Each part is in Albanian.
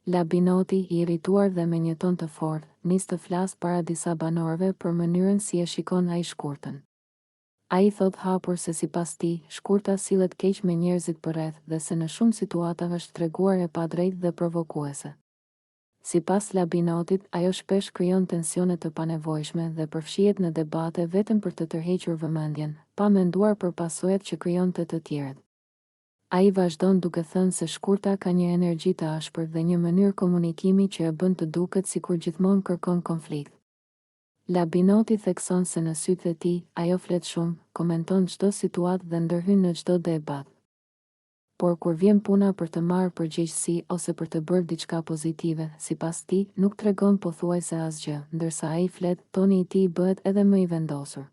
Labinoti, i irrituar dhe me një ton të fortë, nis të flasë para disa banorëve për mënyrën si e shikon ai shkurtën. Ai thot hapur se sipas tij, shkurta sillet keq me njerëzit përreth dhe se në shumë situata është treguar e padrejtë dhe provokuese. Sipas Labinotit, ajo shpesh krijon tensione të panevojshme dhe përfshihet në debate vetëm për të tërhequr vëmendjen, pa menduar për pasojat që krijon të tjerët. Ai vazhdon duke thënë se shkurta ka një energji të ashpër dhe një mënyrë komunikimi që e bën të duket sikur gjithmonë kërkon konflikt. Labinoti thekson se në sytë e tij, ajo flet shumë, komenton çdo situatë dhe ndërhyn në çdo debat. Por kur vjen puna për të marrë përgjegjësi ose për të bërë diçka pozitive, sipas tij, nuk tregon pothuajse asgjë, ndërsa ai flet, toni i tij bëhet edhe më i vendosur.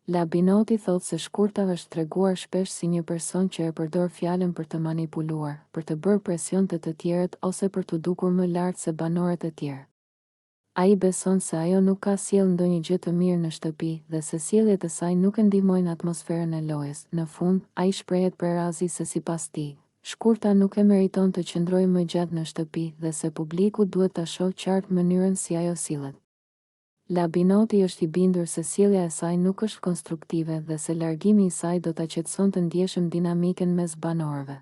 Labinoti thot se shkurta është treguar shpesh si një person që e përdor fjalën për të manipuluar, për të bërë presion të tjerët ose për të dukur më lart se banorët e tjerë. Ai beson se ajo nuk ka sjell ndonjë gjë të mirë në shtëpi dhe se sjelljet e saj nuk e ndihmojnë atmosferën e lojës. Në fund, ai shprehet prerazi se sipas tij, shkurta nuk e meriton të qëndrojë më gjatë në shtëpi dhe se publiku duhet ta shohë qartë mënyrën si ajo sillet. Labinoti është i bindur se sjellja e saj nuk është konstruktive dhe se largimi i saj do ta qetësonte ndjeshëm dinamiken mes banorëve.